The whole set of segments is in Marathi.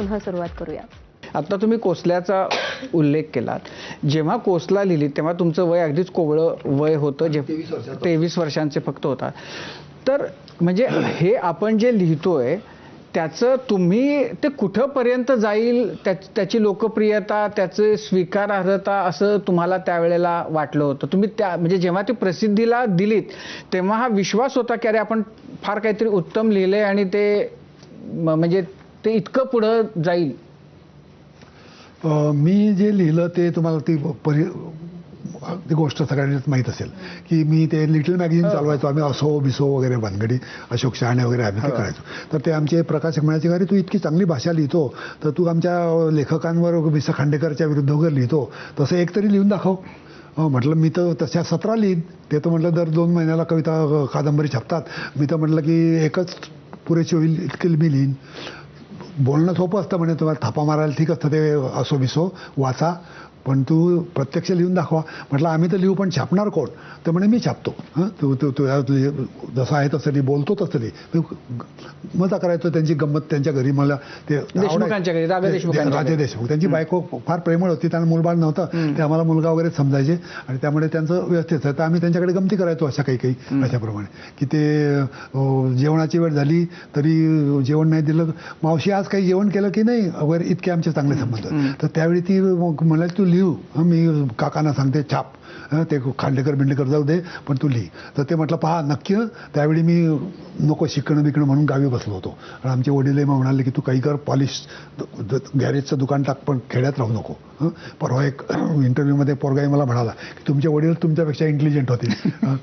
पुन्हा सुरुवात करूया. आता तुम्ही कोसल्याचा उल्लेख केलात. जेव्हा कोसला लिहिली तेव्हा तुमचं वय अगदीच कोवळं वय होतं, जे 23 वर्षांचे फक्त होता. तर म्हणजे हे आपण जे लिहितोय त्याचं तुम्ही ते कुठंपर्यंत जाईल, त्याची लोकप्रियता, त्याचे स्वीकारार्हता असं तुम्हाला त्यावेळेला वाटलं होतं? तुम्ही म्हणजे जेव्हा ते प्रसिद्धीला दिलीत तेव्हा हा विश्वास होता की अरे आपण फार काहीतरी उत्तम लिहिलंय आणि ते म्हणजे ते इतकं पुढं जाईल? मी जे लिहिलं ते तुम्हाला ती गोष्ट सगळ्यांनाच माहीत असेल की मी ते लिटल मॅगझिन चालवायचो आम्ही. असो बिसो वगैरे भानगडी, अशोक शहाणे वगैरे आम्ही ते करायचो. तर ते आमचे प्रकाशक म्हणायचे अरे तू इतकी चांगली भाषा लिहितो तर तू आमच्या लेखकांवर वि. स. खांडेकरच्या विरुद्ध वगैरे लिहितो, तसं एक तरी लिहून दाखव. म्हटलं मी तर तशा 17 लिहीन. ते तर म्हटलं दर 2 महिन्याला कविता कादंबरी छापतात. मी तर म्हटलं की एकच पुरेशी होईल इतकी मी लिहीन. बोलणं सोपं असतं म्हणे, तुम्हाला थापा मारायला ठीक असतं ते असो बिसो वाचा, पण तू प्रत्यक्ष लिहून दाखवा. म्हटलं आम्ही तर लिहू पण छापणार कोण? तर म्हणे मी छापतो. तू जसं आहे तसं लिही, बोलतो तसं लिही. मजा करायचो त्यांची गंमत. त्यांच्या घरी मला ते राजे देशमुख त्यांची बायको फार प्रेमळ होती, त्यांना मूलबाळ नव्हतं, ते आम्हाला मुलगा वगैरे समजायचे आणि त्यामुळे त्यांचं व्यवस्थित. तर आम्ही त्यांच्याकडे गमती करायचो अशा काही अशाप्रमाणे की ते जेवणाची वेळ झाली तरी जेवण नाही दिलं, मावशी आज काही जेवण केलं की नाही वगैरे, इतके आमचे चांगले संबंध. तर त्यावेळी ती म्हणाली तू लिहू, मी काकांना सांगते छाप, ते खांडेकर बिंडेकर जाऊ दे पण तू लिही. तर ते म्हटलं पहा नक्की. त्यावेळी मी नको शिकणं बिकणं म्हणून गावी बसलो होतो आणि आमचे वडील म्हणाले की तू काही कर, पॉलिश गॅरेजचं दुकान टाक पण खेड्यात राहू नको. परवा एक इंटरव्ह्यूमध्ये पोरगाई मला म्हणाला की तुमचे वडील तुमच्यापेक्षा इंटेलिजंट होते,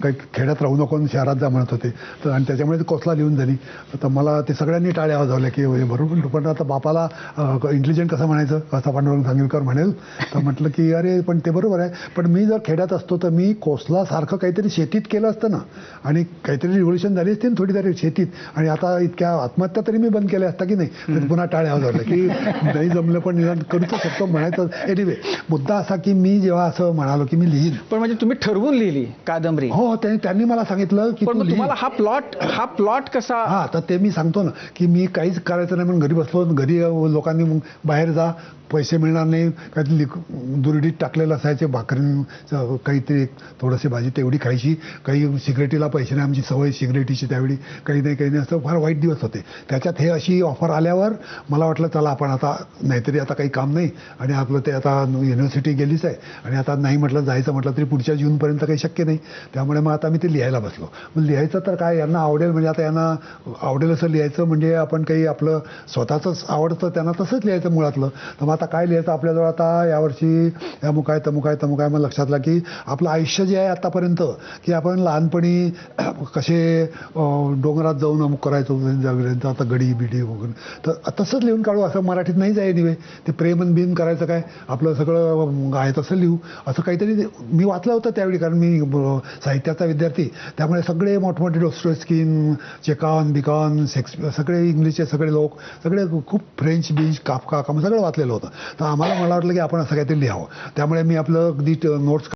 काही खेड्यात राहू नको आणि शहरात जा म्हणत होते. तर आणि त्याच्यामुळे ती कोसला लिहून झाली. तर मला ते सगळ्यांनी टाळ्या वाजवल्या की बरोबर, पण आता बापाला इंटेलिजंट कसं म्हणायचं, कसा पांडुरंग सांगलीकर म्हणेल. तर म्हटलं की अरे पण ते बरोबर आहे, पण मी जर खेड्यात असतो तर मी कोसलासारखं काहीतरी शेतीत केलं असतं ना, आणि काहीतरी रिव्होल्युशन झाली असती थोडी तरी शेतीत, आणि आता इतक्या आत्महत्या तरी मी बंद केल्या असता की नाही. तर पुन्हा टाळ्या वाजवल्या की नाही जमलं पण निदान करूच शकतो म्हणायचं. एनिवे मुद्दा असा की मी जेव्हा असं म्हणालो की मी लिहीन, पण म्हणजे तुम्ही ठरवून लिहिली कादंबरी? हो, त्यांनी मला सांगितलं की पण तुम्हाला हा प्लॉट कसा? हा, तर ते मी सांगतो ना की मी काहीच करायचं नाही म्हणून घरी बसलो. घरी लोकांनी मग बाहेर जा, पैसे मिळणार नाही, काहीतरी दुरडीत टाकलेलं असायचे, भाकरी काहीतरी थोडंशी भाजी तेवढी खायची, काही सिगरेटीला पैसे नाही, आमची सवय सिगरेटीची त्यावेळी, काही नाही असं फार वाईट दिवस होते. त्याच्यात हे अशी ऑफर आल्यावर मला वाटलं चला आपण आता, नाहीतरी आता काही काम नाही आणि आपलं ते आता युनिव्हर्सिटी गेलीच आहे आणि आता नाही म्हटलं जायचं म्हटलं तरी पुढच्या जूनपर्यंत काही शक्य नाही. त्यामुळे मग आता मी ते लिहायला बसलो. मग लिहायचं तर काय, यांना आवडेल म्हणजे आता यांना आवडेल असं लिहायचं म्हणजे आपण काही आपलं स्वतःच आवडतं त्यांना तसंच लिहायचं मुळातलं. तर मग आता काय लिहायचं आपल्याजवळ, आता यावर्षी अमुक आहे तमुक आहे तमुक आहे. मग लक्षात आलं की आपलं आयुष्य जे आहे आतापर्यंत, की आपण लहानपणी कसे डोंगरात जाऊन अमुक करायचो, आता गडी बिडी वगैरे, तर तसंच लिहून काढू. असं मराठीत नाही जाय निवे, ते प्रेम बिन करायचं काय, आपलं सगळं आहे तसं लिहू, असं काहीतरी. मी वाचलं होतं त्यावेळी, कारण मी साहित्याचा विद्यार्थी, त्यामुळे सगळे मोठमोठे डॉस्टोयेव्स्की, चेकॉन बिकॉन, शेक्सपियर, सगळे इंग्लिशचे सगळे लोक, सगळे खूप फ्रेंच बीच काफका सगळं वाचलेलं होतं. तर आम्हाला मला वाटलं की आपण असं काहीतरी लिहावं. त्यामुळे मी आपलं अगदी नोट्स